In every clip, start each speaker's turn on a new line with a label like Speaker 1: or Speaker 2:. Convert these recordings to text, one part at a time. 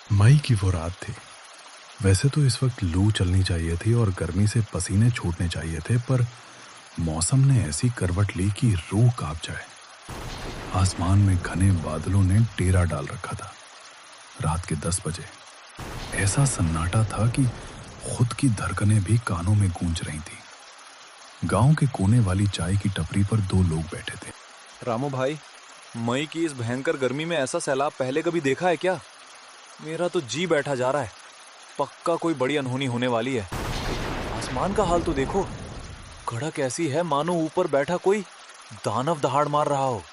Speaker 1: मई की वो रात थी। वैसे तो इस वक्त लू चलनी चाहिए थी और गर्मी से पसीने छूटने चाहिए थे, पर मौसम ने ऐसी करवट ली कि रूह कांप जाए। आसमान में घने बादलों ने डेरा डाल रखा था। रात के 10 बजे ऐसा सन्नाटा था कि खुद की धड़कनें भी कानों में गूंज रही थी। गांव के कोने वाली चाय की टपरी पर दो लोग बैठे थे।
Speaker 2: रामू भाई, मई की इस भयंकर गर्मी में ऐसा सैलाब पहले कभी देखा है क्या? मेरा तो जी बैठा जा रहा है। पक्का कोई बड़ी अनहोनी होने वाली है। आसमान का हाल तो देखो, कड़क ऐसी है मानो ऊपर बैठा कोई दानव दहाड़ मार रहा हो।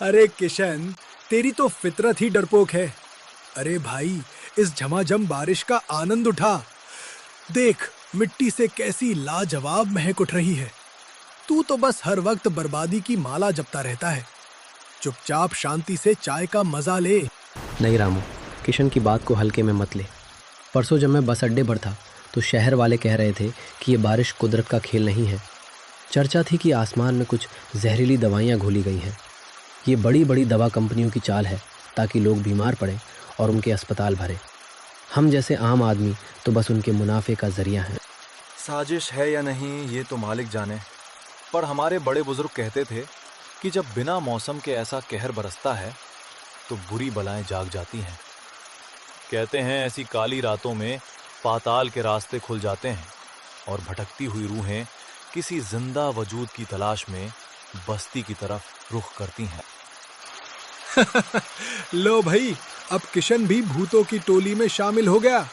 Speaker 3: अरे किशन, तेरी तो फितरत ही डरपोक है। अरे भाई, इस झमाझम बारिश का आनंद उठा। देख, मिट्टी से कैसी लाजवाब महक उठ रही है। तू तो बस हर वक्त बर्बादी की माला जपता रहता है। चुपचाप शांति से चाय का मजा ले।
Speaker 4: नहीं रामू, किशन की बात को हल्के में मत ले। परसों जब मैं बस अड्डे पर था तो शहर वाले कह रहे थे कि ये बारिश कुदरत का खेल नहीं है। चर्चा थी कि आसमान में कुछ जहरीली दवाइयाँ घोली गई हैं। ये बड़ी बड़ी दवा कंपनियों की चाल है ताकि लोग बीमार पड़ें और उनके अस्पताल भरें। हम जैसे आम आदमी तो बस उनके मुनाफे का जरिया हैं।
Speaker 2: साजिश है या नहीं ये तो मालिक जाने, पर हमारे बड़े बुजुर्ग कहते थे कि जब बिना मौसम के ऐसा कहर बरसता है तो बुरी बलाएं जाग जाती हैं। कहते हैं ऐसी काली रातों में पाताल के रास्ते खुल जाते हैं और भटकती हुई रूहें किसी जिंदा वजूद की तलाश में बस्ती की तरफ रुख करती हैं।
Speaker 3: लो भाई, अब किशन भी भूतों की टोली में शामिल हो गया।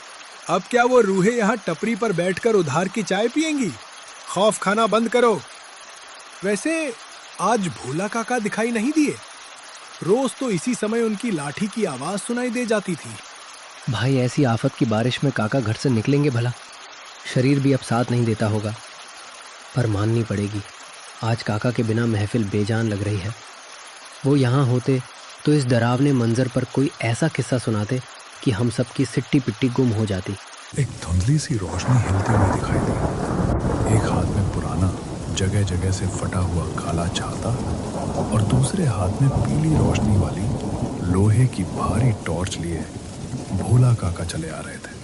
Speaker 3: अब क्या वो रूहें यहाँ टपरी पर बैठकर उधार की चाय पिएंगी? खौफ खाना बंद करो। वैसे आज भोला काका दिखाई नहीं दिए। रोज तो इसी समय उनकी लाठी की आवाज सुनाई दे जाती थी।
Speaker 4: भाई, ऐसी आफत की बारिश में काका घर से निकलेंगे भला? शरीर भी अब साथ नहीं देता होगा, पर माननी पड़ेगी। आज काका के बिना महफिल बेजान लग रही है। वो यहाँ होते तो इस डरावने मंजर पर कोई ऐसा किस्सा सुनाते कि हम सबकी सिट्टी पिट्टी गुम हो जाती।
Speaker 1: एक धुंधली सी रोशनी हिलती हुई दिखाई दी। एक हाथ में पुराना जगह जगह से फटा हुआ काला छाता और दूसरे हाथ में पीली रोशनी वाली लोहे की भारी टॉर्च लिए भोला काका चले आ रहे थे।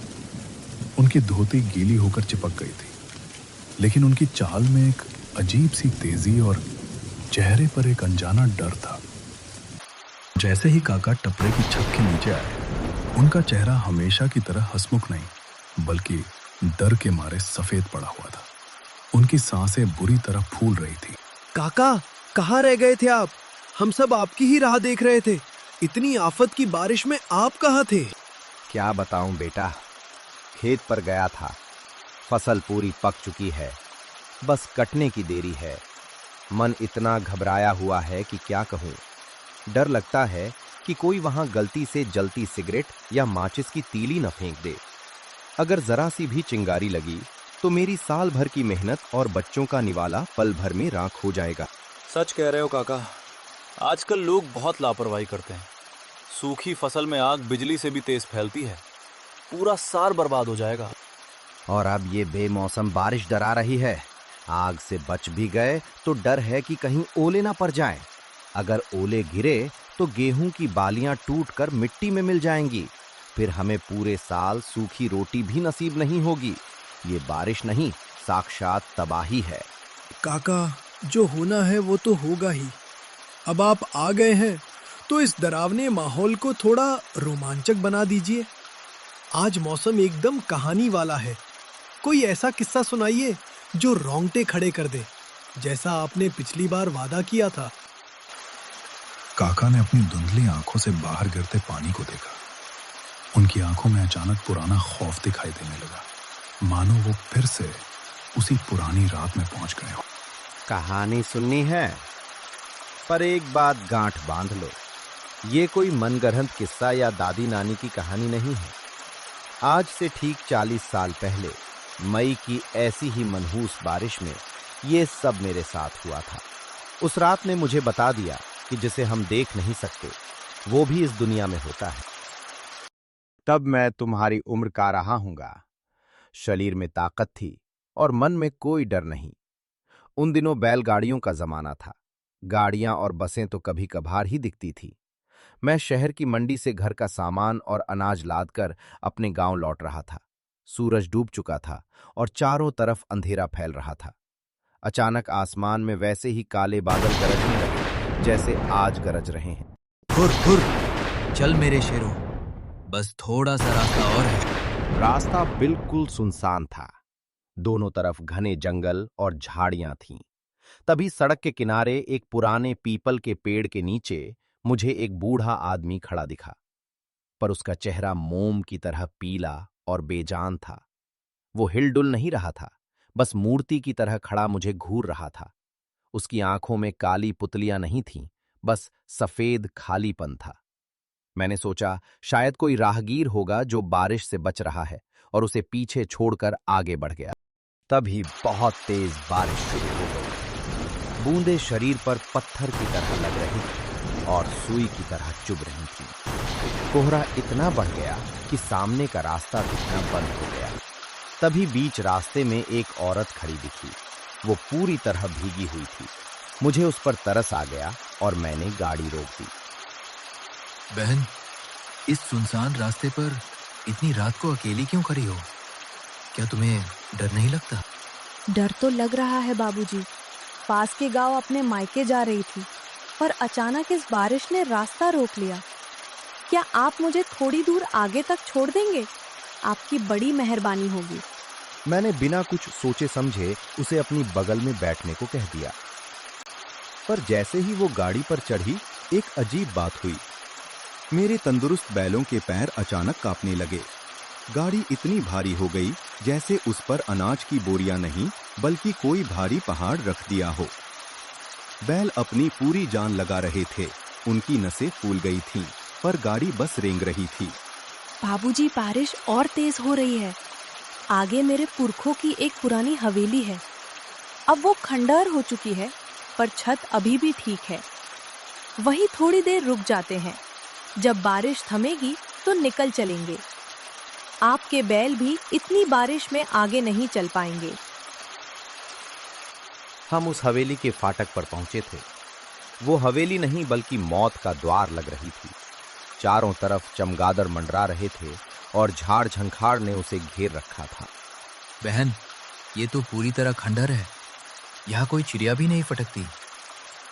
Speaker 1: उनकी धोती गीली होकर चिपक गई थी, लेकिन उनकी चाल में एक अजीब सी तेजी और चेहरे पर एक अनजाना डर था। जैसे ही काका टपरे की छत के नीचे आए, उनका चेहरा हमेशा की तरह हंसमुख नहीं बल्कि डर के मारे सफेद पड़ा हुआ था। उनकी सांसें बुरी तरह फूल रही थी।
Speaker 3: काका, कहाँ रह गए थे आप? हम सब आपकी ही राह देख रहे थे। इतनी आफत की बारिश में आप कहाँ थे?
Speaker 5: क्या बताऊं बेटा, खेत पर गया था। फसल पूरी पक चुकी है, बस कटने की देरी है। मन इतना घबराया हुआ है कि क्या कहूं। डर लगता है कि कोई वहां गलती से जलती सिगरेट या माचिस की तीली न फेंक दे। अगर जरा सी भी चिंगारी लगी तो मेरी साल भर की मेहनत और बच्चों का निवाला पल भर में राख हो जाएगा।
Speaker 2: सच कह रहे हो काका, आजकल लोग बहुत लापरवाही करते हैं। सूखी फसल में आग बिजली से भी तेज फैलती है, पूरा साल बर्बाद हो जाएगा।
Speaker 5: और अब ये बेमौसम बारिश डरा रही है। आग से बच भी गए तो डर है कि कहीं ओले ना पड़ जाएं। अगर ओले गिरे तो गेहूं की बालियां टूटकर मिट्टी में मिल जाएंगी। फिर हमें पूरे साल सूखी रोटी भी नसीब नहीं होगी। ये बारिश नहीं, साक्षात तबाही है।
Speaker 3: काका, जो होना है वो तो होगा ही। अब आप आ गए हैं तो इस डरावने माहौल को थोड़ा रोमांचक बना दीजिए। आज मौसम एकदम कहानी वाला है। कोई ऐसा किस्सा सुनाइए जो रोंगटे खड़े कर दे, जैसा आपने पिछली बार वादा किया था।
Speaker 1: काका ने अपनी धुंधली आंखों से बाहर गिरते पानी को देखा। उनकी आंखों में अचानक पुराना खौफ दिखाई देने लगा, मानो वो फिर से उसी पुरानी रात में पहुंच गए हो।
Speaker 5: कहानी सुननी है, पर एक बात गांठ बांध लो, ये कोई मनगढ़ंत किस्सा या दादी नानी की कहानी नहीं है। आज से ठीक 40 साल पहले मई की ऐसी ही मनहूस बारिश में ये सब मेरे साथ हुआ था। उस रात ने मुझे बता दिया कि जिसे हम देख नहीं सकते वो भी इस दुनिया में होता है। तब मैं तुम्हारी उम्र का रहा हूंगा। शरीर में ताकत थी और मन में कोई डर नहीं। उन दिनों बैलगाड़ियों का जमाना था। गाड़ियां और बसें तो कभी कभार ही दिखती थी। मैं शहर की मंडी से घर का सामान और अनाज लादकर अपने गांव लौट रहा था। सूरज डूब चुका था और चारों तरफ अंधेरा फैल रहा था। अचानक आसमान में वैसे ही काले बादल गरजने लगे जैसे आज गरज रहे हैं।
Speaker 6: फुर फुर, चल मेरे शेरों, बस थोड़ा सा रास्ता और है।
Speaker 5: रास्ता बिल्कुल सुनसान था। दोनों तरफ घने जंगल और झाड़ियां थीं। तभी सड़क के किनारे एक पुराने पीपल के पेड़ के नीचे मुझे एक बूढ़ा आदमी खड़ा दिखा, पर उसका चेहरा मोम की तरह पीला और बेजान था। वो हिलडुल नहीं रहा था, बस मूर्ति की तरह खड़ा मुझे घूर रहा था। उसकी आंखों में काली पुतलियां नहीं थीं, बस सफेद खालीपन था। मैंने सोचा शायद कोई राहगीर होगा जो बारिश से बच रहा है, और उसे पीछे छोड़कर आगे बढ़ गया। तभी बहुत तेज बारिश शुरू हो गई। बूंदें शरीर पर पत्थर की तरह लग रही थी और सुई की तरह चुभ रही थी। कोहरा इतना बढ़ गया कि सामने का रास्ता दिखना बंद हो गया। तभी बीच रास्ते में एक औरत खड़ी दिखी। वो पूरी तरह भीगी हुई थी। मुझे उस पर तरस आ गया और मैंने गाड़ी रोक दी।
Speaker 6: बहन, इस सुनसान रास्ते पर इतनी रात को अकेली क्यों खड़ी हो? क्या तुम्हें डर नहीं लगता?
Speaker 7: डर तो लग रहा है बाबूजी। पास के गांव अपने मायके जा रही थी और अचानक इस बारिश ने रास्ता रोक लिया। क्या आप मुझे थोड़ी दूर आगे तक छोड़ देंगे? आपकी बड़ी मेहरबानी होगी।
Speaker 5: मैंने बिना कुछ सोचे समझे उसे अपनी बगल में बैठने को कह दिया। पर जैसे ही वो गाड़ी पर चढ़ी, एक अजीब बात हुई। मेरे तंदुरुस्त बैलों के पैर अचानक कांपने लगे। गाड़ी इतनी भारी हो गई जैसे उस पर अनाज की बोरियां नहीं बल्कि कोई भारी पहाड़ रख दिया हो। बैल अपनी पूरी जान लगा रहे थे। उनकी नसें फूल गई थीं, पर गाड़ी बस रेंग रही थी।
Speaker 7: बाबूजी, बारिश और तेज हो रही है। आगे मेरे पुरखों की एक पुरानी हवेली है। अब वो खंडहर हो चुकी है, पर छत अभी भी ठीक है। वहीं थोड़ी देर रुक जाते हैं। जब बारिश थमेगी तो निकल चलेंगे। आपके बैल भी इतनी बारिश में आगे नहीं चल पाएंगे।
Speaker 5: हम उस हवेली के फाटक पर पहुंचे थे। वो हवेली नहीं बल्कि मौत का द्वार लग रही थी। चारों तरफ चमगादड़ मंडरा रहे थे और झाड़ झंखाड़ ने उसे घेर रखा था।
Speaker 6: बहन, ये तो पूरी तरह खंडहर है। यहाँ कोई चिड़िया भी नहीं फटकती।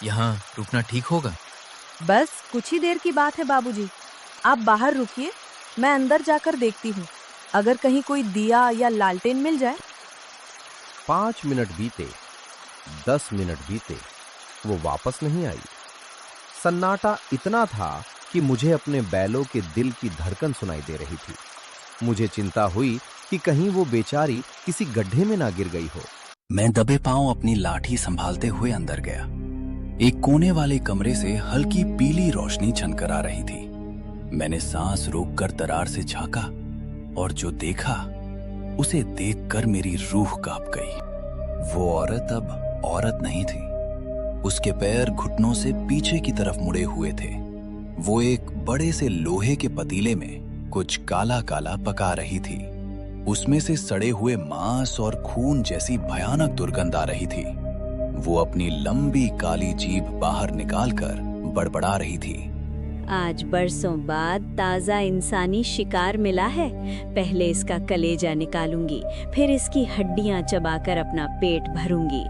Speaker 6: यहाँ रुकना ठीक होगा?
Speaker 7: बस कुछ ही देर की बात है बाबूजी। आप बाहर रुकिए, मैं अंदर जाकर देखती हूँ। अगर कहीं कोई दिया या लालटेन मिल जाए।
Speaker 5: 5 मिनट बीते, 10 मिनट बीते, वो वापस नहीं आई। सन्नाटा इतना था कि मुझे अपने बैलों के दिल की धड़कन सुनाई दे रही थी। मुझे चिंता हुई कि कहीं वो बेचारी किसी गड्ढे में ना गिर गई हो।
Speaker 8: मैं दबे पांव अपनी लाठी संभालते हुए अंदर गया। एक कोने वाले कमरे से हल्की पीली रोशनी छनकर आ रही थी। मैंने सांस रोककर दरार से झांका और जो देखा उसे देखकर मेरी रूह कांप गई। वो औरत अब औरत नहीं थी। उसके पैर घुटनों से पीछे की तरफ मुड़े हुए थे। वो एक बड़े से लोहे के पतीले में कुछ काला काला पका रही थी। उसमें से सड़े हुए मांस और खून जैसी भयानक दुर्गंध आ रही थी। वो अपनी लंबी काली जीभ बाहर निकालकर बड़बड़ा रही थी।
Speaker 9: आज बरसों बाद ताजा इंसानी शिकार मिला है। पहले इसका कलेजा निकालूंगी, फिर इसकी हड्डियां चबाकर अपना पेट भरूंगी।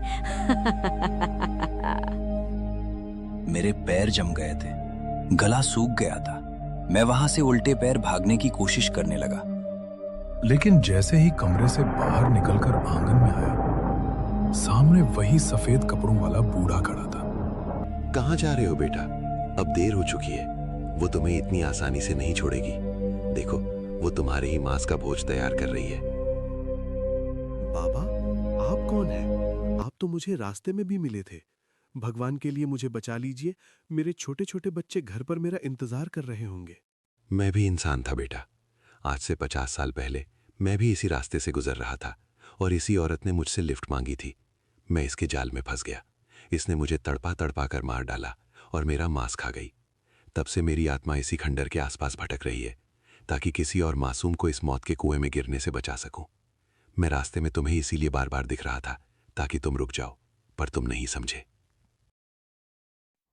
Speaker 8: मेरे पैर जम गए थे, गला सूख गया था। मैं वहां से उल्टे पैर भागने की कोशिश करने लगा।
Speaker 1: लेकिन जैसे ही कमरे से बाहर निकलकर आंगन में आया, सामने वही सफेद कपड़ों वाला बूढ़ा खड़ा था।
Speaker 10: कहाँ जा रहे हो बेटा? अब देर हो चुकी है। वो तुम्हें इतनी आसानी से नहीं छोड़ेगी। देखो, वो तुम्हारे ही मांस का भोज तैयार कर रही है।
Speaker 11: बाबा, आप कौन हैं? आप तो मुझे रास्ते में भी मिले थे। भगवान के लिए मुझे बचा लीजिए। मेरे छोटे छोटे बच्चे घर पर मेरा इंतजार कर रहे होंगे।
Speaker 10: मैं भी इंसान था बेटा। आज से 50 साल पहले मैं भी इसी रास्ते से गुजर रहा था और इसी औरत ने मुझसे लिफ्ट मांगी थी। मैं इसके जाल में फंस गया। इसने मुझे तड़पा तड़पा कर मार डाला और मेरा मांस खा गई। तब से मेरी आत्मा इसी खंडर के आसपास भटक रही है, ताकि किसी और मासूम को इस मौत के कुएं में गिरने से बचा सकूं। मैं रास्ते में तुम्हें इसीलिए बार बार दिख रहा था, ताकि तुम रुक जाओ, पर तुम नहीं समझे।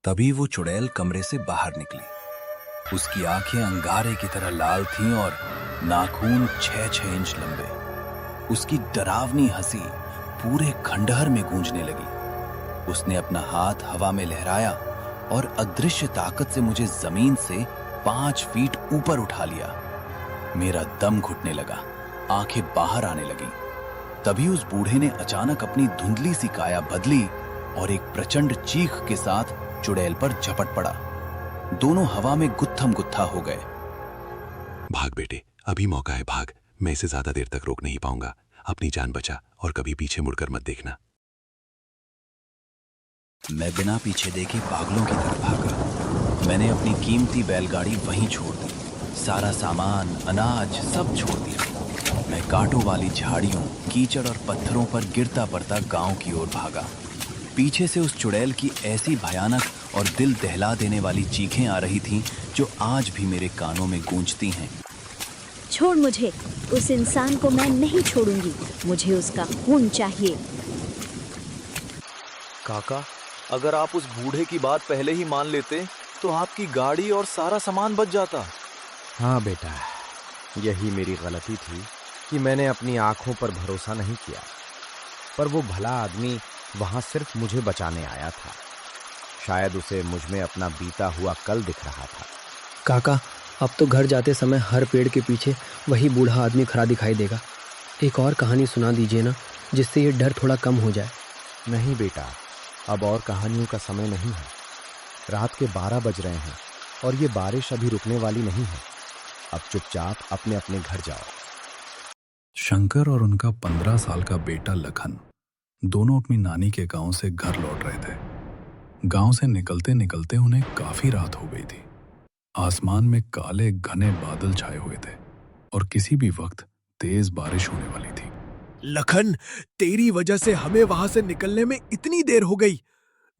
Speaker 8: तभी वो चुड़ैल कमरे से बाहर निकली। उसकी आंखें अंगारे की तरह लाल थीं और नाखून 6-6 इंच लंबे। उसकी डरावनी हंसी पूरे खंडहर में गूंजने लगी। उसने अपना हाथ हवा में लहराया और अदृश्य ताकत से मुझे जमीन से 5 फीट ऊपर उठा लिया। मेरा दम घुटने लगा, आंखें बाहर आने लगी। तभी उस बूढ़े ने अचानक अपनी धुंधली सी काया बदली और एक प्रचंड चीख के साथ चुड़ैल पर झपट पड़ा। दोनों हवा में गुत्थम गुत्था हो गए।
Speaker 10: भाग बेटे, अभी मौका है, भाग। मैं इसे ज्यादा देर तक रोक नहीं पाऊंगा। अपनी जान बचा और कभी पीछे मुड़कर मत देखना।
Speaker 8: मैं बिना पीछे देखे पागलों की तरफ भागा। मैंने अपनी कीमती बैलगाड़ी वहीं छोड़ दी। सारा सामान, अनाज सब छोड़ दिया। मैं कांटों वाली झाड़ियों, कीचड़ और पत्थरों पर गिरता पड़ता गांव की ओर भागा। पीछे से उस चुड़ैल की ऐसी भयानक और दिल दहला देने वाली चीखें आ रही थीं जो आज भी मेरे कानों में गूंजती हैं।
Speaker 9: छोड़ मुझे, उस इंसान को मैं नहीं छोड़ूंगी। मुझे उसका खून चाहिए।
Speaker 2: काका, अगर आप उस बूढ़े की बात पहले ही मान लेते तो आपकी गाड़ी और सारा सामान बच जाता।
Speaker 5: हाँ बेटा, यही मेरी गलती थी कि मैंने अपनी आंखों पर भरोसा नहीं किया। पर वो भला आदमी वहां सिर्फ मुझे बचाने आया था। शायद उसे मुझ में अपना बीता हुआ कल दिख रहा था।
Speaker 4: काका, अब तो घर जाते समय हर पेड़ के पीछे वही बूढ़ा आदमी खड़ा दिखाई देगा। एक और कहानी सुना दीजिए ना, जिससे ये डर थोड़ा कम हो जाए।
Speaker 5: नहीं बेटा, अब और कहानियों का समय नहीं है। रात के 12 बज रहे हैं और ये बारिश अभी रुकने वाली नहीं है। अब चुपचाप अपने अपने घर जाओ।
Speaker 1: शंकर और उनका 15 साल का बेटा लखन दोनों अपनी नानी के गांव से घर लौट रहे थे। गांव से निकलते निकलते उन्हें काफी रात हो गई थी। आसमान में काले घने बादल छाए हुए थे और किसी भी वक्त तेज बारिश होने वाली थी।
Speaker 3: लखन, तेरी वजह से हमें वहां से निकलने में इतनी देर हो गई।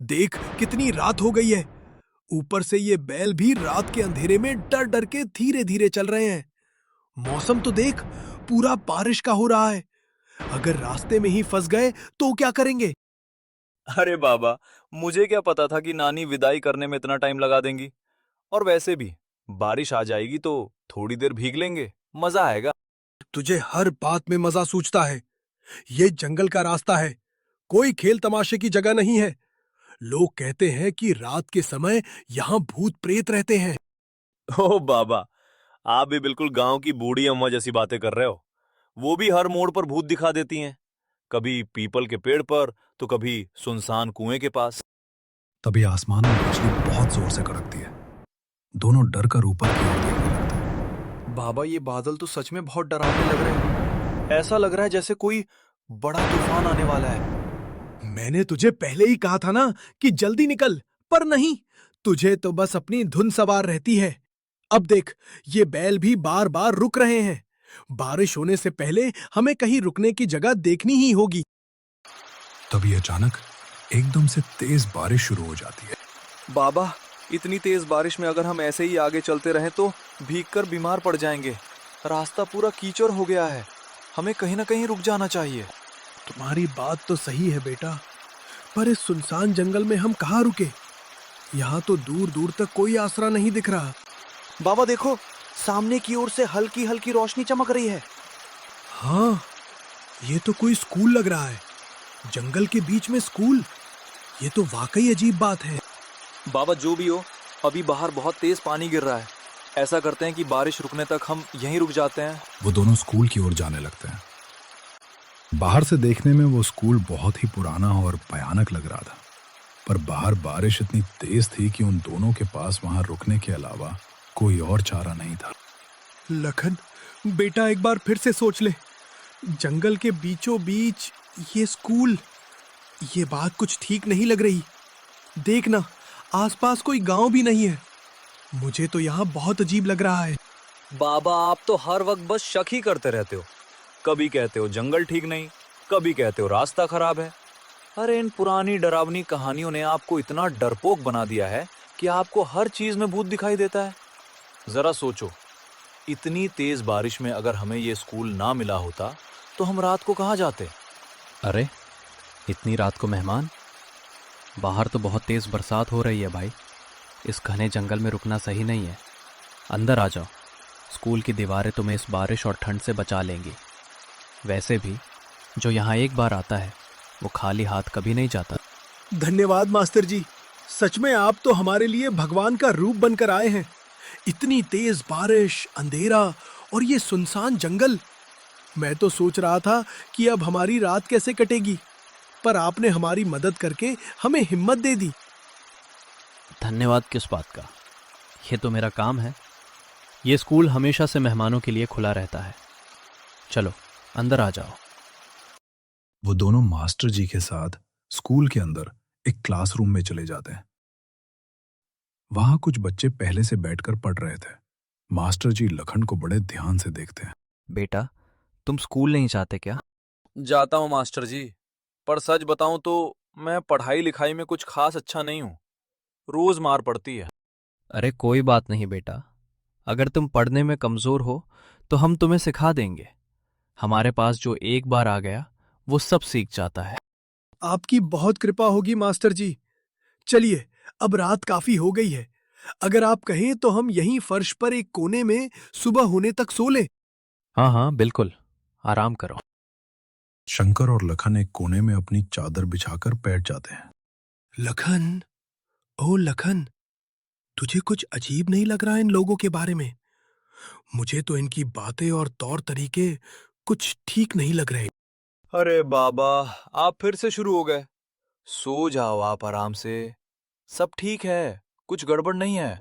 Speaker 3: देख कितनी रात हो गई है। ऊपर से ये बैल भी रात के अंधेरे में डर डर के धीरे धीरे चल रहे हैं। मौसम तो देख, पूरा बारिश का हो रहा है। अगर रास्ते में ही फंस गए तो क्या करेंगे?
Speaker 2: अरे बाबा, मुझे क्या पता था कि नानी विदाई करने में इतना टाइम लगा देंगी। और वैसे भी बारिश आ जाएगी तो थोड़ी देर भीग लेंगे, मजा आएगा।
Speaker 3: तुझे हर बात में मजा सूझता है। ये जंगल का रास्ता है, कोई खेल तमाशे की जगह नहीं है। लोग कहते हैं कि रात के समय यहाँ भूत प्रेत रहते हैं।
Speaker 2: ओ बाबा, आप भी बिल्कुल गांव की बूढ़ी अम्मा जैसी बातें कर रहे हो। वो भी हर मोड़ पर भूत दिखा देती हैं, कभी पीपल के पेड़ पर तो कभी सुनसान कुएं के पास।
Speaker 1: तभी आसमान में बिजली बहुत जोर से कड़कती है। दोनों डर कर ऊपर की ओर देखने लगते हैं।
Speaker 2: बाबा, ये बादल तो सच में बहुत डरावने लग रहे हैं। ऐसा लग रहा है जैसे कोई बड़ा तूफान आने वाला है।
Speaker 3: मैंने तुझे पहले ही कहा था ना कि जल्दी निकल, पर नहीं, तुझे तो बस अपनी धुन सवार रहती है। अब देख, ये बैल भी बार बार रुक रहे हैं। बारिश होने से पहले हमें कहीं रुकने की जगह देखनी ही होगी।
Speaker 1: तभी अचानक एकदम से तेज बारिश शुरू हो जाती है।
Speaker 2: बाबा, इतनी तेज बारिश में अगर हम ऐसे ही आगे चलते रहें तो भीगकर बीमार पड़ जाएंगे। रास्ता पूरा कीचड़ हो गया है। हमें कहीं ना कहीं रुक जाना चाहिए।
Speaker 3: तुम्हारी बात तो सही है बेटा, पर इस सुनसान जंगल में हम कहाँ रुके? यहाँ तो दूर दूर तक कोई आसरा नहीं दिख रहा।
Speaker 2: बाबा देखो, सामने की ओर से हल्की हल्की रोशनी चमक रही है।
Speaker 3: हाँ, ये तो कोई स्कूल लग रहा है। जंगल के बीच में स्कूल, ये तो वाकई अजीब बात है।
Speaker 2: बाबा, जो भी हो, अभी बाहर बहुत तेज पानी गिर रहा है। ऐसा करते हैं कि बारिश रुकने तक हम यहीं रुक जाते हैं।
Speaker 1: वो दोनों स्कूल की ओर जाने लगते हैं। बाहर से देखने में वो स्कूल बहुत ही पुराना और भयानक लग रहा था, पर बाहर बारिश इतनी तेज थी कि उन दोनों के पास वहां रुकने के अलावा कोई और चारा नहीं था।
Speaker 3: लखन बेटा, एक बार फिर से सोच ले। जंगल के बीचों बीच ये स्कूल, ये बात कुछ ठीक नहीं लग रही। देखना, आसपास कोई गांव भी नहीं है। मुझे तो यहाँ बहुत अजीब लग रहा है।
Speaker 2: बाबा, आप तो हर वक्त बस शक ही करते रहते हो। कभी कहते हो जंगल ठीक नहीं, कभी कहते हो रास्ता खराब है। अरे इन पुरानी डरावनी कहानियों ने आपको इतना डरपोक बना दिया है कि आपको हर चीज में भूत दिखाई देता है। जरा सोचो, इतनी तेज बारिश में अगर हमें ये स्कूल ना मिला होता तो हम रात को कहाँ जाते?
Speaker 4: अरे, इतनी रात को मेहमान? बाहर तो बहुत तेज बरसात हो रही है भाई। इस घने जंगल में रुकना सही नहीं है। अंदर आ जाओ। स्कूल की दीवारें तुम्हें इस बारिश और ठंड से बचा लेंगी। वैसे भी जो यहाँ एक बार आता है वो खाली हाथ कभी नहीं जाता।
Speaker 3: धन्यवाद मास्टर जी, सच में आप तो हमारे लिए भगवान का रूप बनकर आए हैं। इतनी तेज बारिश, अंधेरा और ये सुनसान जंगल, मैं तो सोच रहा था कि अब हमारी रात कैसे कटेगी, पर आपने हमारी मदद करके हमें हिम्मत दे दी।
Speaker 4: धन्यवाद किस बात का, ये तो मेरा काम है। ये स्कूल हमेशा से मेहमानों के लिए खुला रहता है। चलो अंदर आ जाओ।
Speaker 1: वो दोनों मास्टर जी के साथ स्कूल के अंदर एक क्लासरूम में चले जाते हैं। वहां कुछ बच्चे पहले से बैठकर पढ़ रहे थे। मास्टर जी लखन को बड़े ध्यान से देखते हैं।
Speaker 4: बेटा, तुम स्कूल नहीं जाते क्या?
Speaker 2: जाता हूँ मास्टर जी, पर सच बताऊं तो मैं पढ़ाई लिखाई में कुछ खास अच्छा नहीं हूँ। रोज मार पड़ती है।
Speaker 4: अरे कोई बात नहीं बेटा, अगर तुम पढ़ने में कमजोर हो तो हम तुम्हें सिखा देंगे। हमारे पास जो एक बार आ गया वो सब सीख जाता है।
Speaker 3: आपकी बहुत कृपा होगी मास्टर जी। चलिए, अब रात काफी हो गई है। अगर आप कहें तो हम यहीं फर्श पर एक कोने में सुबह होने तक सो लें।
Speaker 4: हाँ हाँ बिल्कुल, आराम करो।
Speaker 1: शंकर और लखन एक कोने में अपनी चादर बिछाकर बैठ जाते हैं।
Speaker 3: लखन, ओ लखन, तुझे कुछ अजीब नहीं लग रहा इन लोगों के बारे में? मुझे तो इनकी बातें और तौर तरीके कुछ ठीक नहीं लग रहे।
Speaker 2: अरे बाबा, आप फिर से शुरू हो गए। सो जाओ आप आराम से, सब ठीक है, कुछ गड़बड़ नहीं है।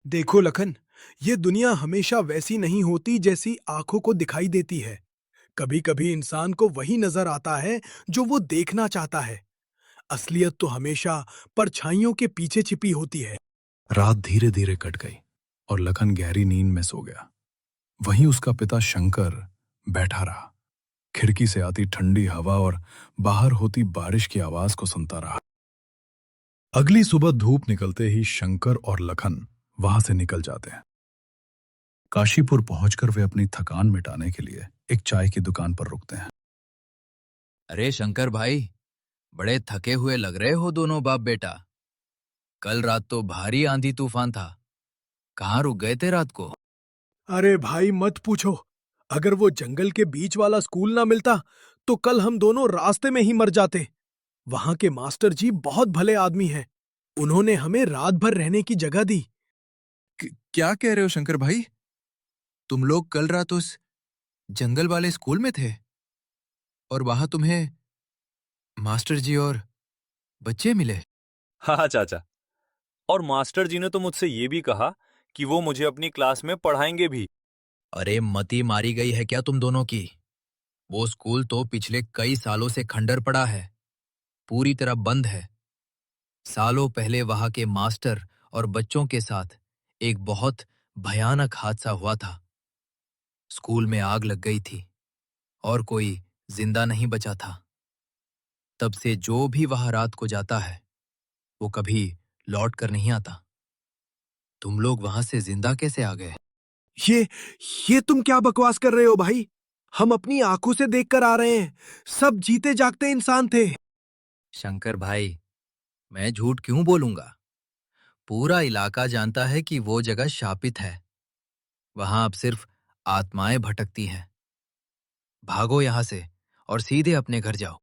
Speaker 3: देखो लखन, ये दुनिया हमेशा वैसी नहीं होती जैसी आंखों को दिखाई देती है। कभी कभी इंसान को वही नजर आता है जो वो देखना चाहता है। असलियत तो हमेशा परछाइयों के पीछे छिपी होती है।
Speaker 1: रात धीरे धीरे कट गई और लखन गहरी नींद में सो गया। वहीं उसका पिता शंकर बैठा रहा, खिड़की से आती ठंडी हवा और बाहर होती बारिश की आवाज को सुनता रहा। अगली सुबह धूप निकलते ही शंकर और लखन वहां से निकल जाते हैं। काशीपुर पहुंचकर वे अपनी थकान मिटाने के लिए एक चाय की दुकान पर रुकते हैं।
Speaker 6: अरे शंकर भाई, बड़े थके हुए लग रहे हो दोनों बाप बेटा। कल रात तो भारी आंधी तूफान था, कहाँ रुक गए थे रात को?
Speaker 3: अरे भाई मत पूछो, अगर वो जंगल के बीच वाला स्कूल ना मिलता तो कल हम दोनों रास्ते में ही मर जाते। वहां के मास्टर जी बहुत भले आदमी हैं। उन्होंने हमें रात भर रहने की जगह दी।
Speaker 6: क्या कह रहे हो शंकर भाई? तुम लोग कल रात उस जंगल वाले स्कूल में थे और वहां तुम्हें मास्टर जी और बच्चे मिले?
Speaker 2: हाँ चाचा, और मास्टर जी ने तो मुझसे ये भी कहा कि वो मुझे अपनी क्लास में पढ़ाएंगे भी।
Speaker 6: अरे मती मारी गई है क्या तुम दोनों की? वो स्कूल तो पिछले कई सालों से खंडर पड़ा है, पूरी तरह बंद है। सालों पहले वहां के मास्टर और बच्चों के साथ एक बहुत भयानक हादसा हुआ था। स्कूल में आग लग गई थी और कोई जिंदा नहीं बचा था। तब से जो भी वहां रात को जाता है वो कभी लौट कर नहीं आता। तुम लोग वहां से जिंदा कैसे आ गए?
Speaker 3: ये तुम क्या बकवास कर रहे हो भाई? हम अपनी आंखों से देखकर आ रहे हैं। सब जीते जागते इंसान थे।
Speaker 6: शंकर भाई, मैं झूठ क्यों बोलूंगा? पूरा इलाका जानता है कि वो जगह शापित है। वहां अब सिर्फ आत्माएं भटकती हैं। भागो यहां से और सीधे अपने घर जाओ।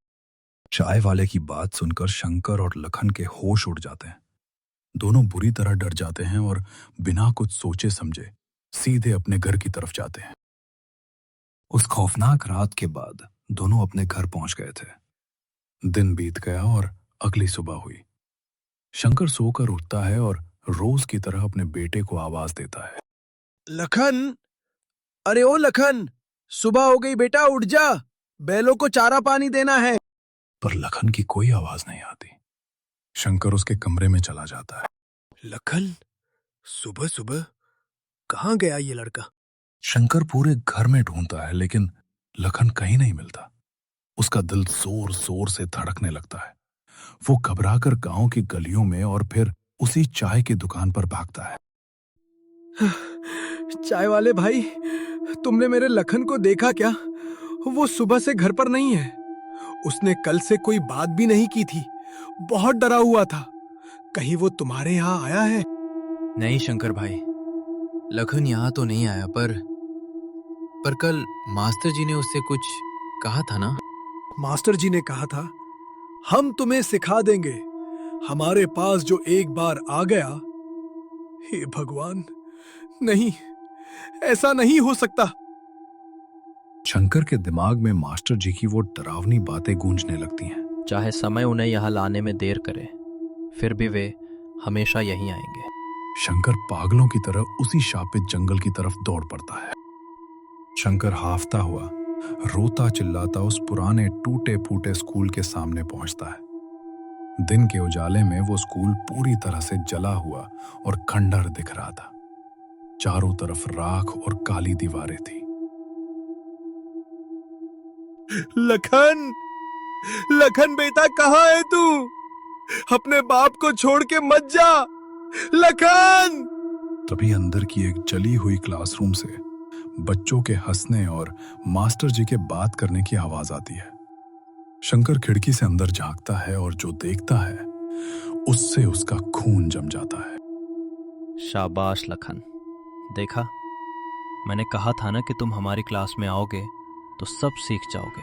Speaker 1: चाय वाले की बात सुनकर शंकर और लखन के होश उड़ जाते हैं। दोनों बुरी तरह डर जाते हैं और बिना कुछ सोचे समझे सीधे अपने घर की तरफ जाते हैं। उस खौफनाक रात के बाद दोनों अपने घर पहुंच गए थे। दिन बीत गया और अगली सुबह हुई। शंकर सोकर उठता है और रोज की तरह अपने बेटे को आवाज देता है।
Speaker 3: लखन, अरे ओ लखन, सुबह हो गई बेटा, उठ जा, बैलों को चारा पानी देना है।
Speaker 1: पर लखन की कोई आवाज नहीं आती। शंकर उसके कमरे में चला जाता है।
Speaker 3: लखन, सुबह सुबह कहाँ गया ये लड़का?
Speaker 1: शंकर पूरे घर में ढूंढता है लेकिन लखन कहीं नहीं मिलता। उसका दिल जोर जोर से धड़कने लगता है। वो घबराकर गांव की गलियों में और फिर उसी चाय की दुकान पर भागता है।
Speaker 3: चाय वाले भाई, तुमने मेरे लखन को देखा क्या? वो सुबह से घर पर नहीं है। उसने कल से कोई बात भी नहीं की थी। बहुत डरा हुआ था। कहीं वो तुम्हारे यहाँ आया है?
Speaker 6: नहीं शंकर भाई, लखन यहाँ तो नहीं आया, पर कल मास्टर जी ने उससे कुछ कहा था ना?
Speaker 3: मास्टर जी ने कहा था, हम तुम्हें सिखा देंगे। हमारे पास जो एक बार आ गया, हे भगवान, नहीं, ऐसा नहीं हो सकता।
Speaker 1: शंकर के दिमाग में मास्टर जी की वो डरावनी बातें गूंजने लगती हैं।
Speaker 4: चाहे समय उन्हें यहाँ लाने में देर करे, फिर भी वे हमेशा यहीं आएंगे।
Speaker 1: शंकर पागलों की तरह उसी शापित जंगल की तरफ दौड़ पड़ता है। शंकर हाफता हुआ, रोता चिल्लाता उस पुराने टूटे फूटे स्कूल के सामने पहुंचता है। दिन के उजाले में वो स्कूल पूरी तरह से जला हुआ और खंडहर दिख रहा था। चारों तरफ राख और काली दीवारें थी।
Speaker 3: लखन, लखन बेटा, कहाँ है तू? अपने बाप को छोड़ के मत जा, लखन।
Speaker 1: तभी अंदर की एक जली हुई क्लासरूम से बच्चों के हंसने और मास्टर जी के बात करने की आवाज आती है। शंकर खिड़की से अंदर झांकता है और जो देखता है उससे उसका खून जम जाता है।
Speaker 4: शाबाश लखन, देखा, मैंने कहा था ना कि तुम हमारी क्लास में आओगे तो सब सीख जाओगे।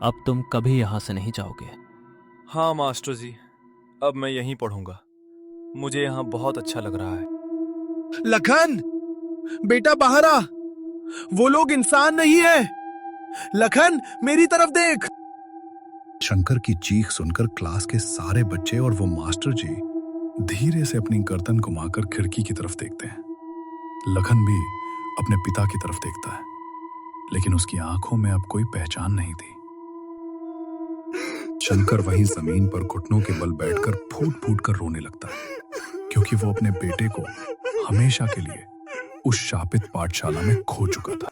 Speaker 4: अब तुम कभी यहां से नहीं जाओगे।
Speaker 2: हाँ मास्टर जी, अब मैं यहीं पढ़ूंगा। मुझे यहाँ बहुत अच्छा लग रहा है।
Speaker 3: लखन बेटा, बाहर आ। वो लोग इंसान नहीं है। लखन, मेरी तरफ देख।
Speaker 1: शंकर की चीख सुनकर क्लास के सारे बच्चे और वो मास्टर जी धीरे से अपनी गर्दन घुमाकर खिड़की की तरफ देखते हैं। लखन भी अपने पिता की तरफ देखता है, लेकिन उसकी आंखों में अब कोई पहचान नहीं थी। शंकर वहीं जमीन पर घुटनों के बल बैठकर फूट फूट कर रोने लगता है, क्योंकि वो अपने बेटे को हमेशा के लिए उस शापित पाठशाला में खो चुका था।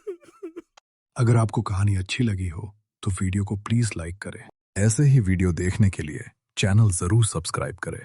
Speaker 1: अगर आपको कहानी अच्छी लगी हो तो वीडियो को प्लीज लाइक करें। ऐसे ही वीडियो देखने के लिए चैनल जरूर सब्सक्राइब करें।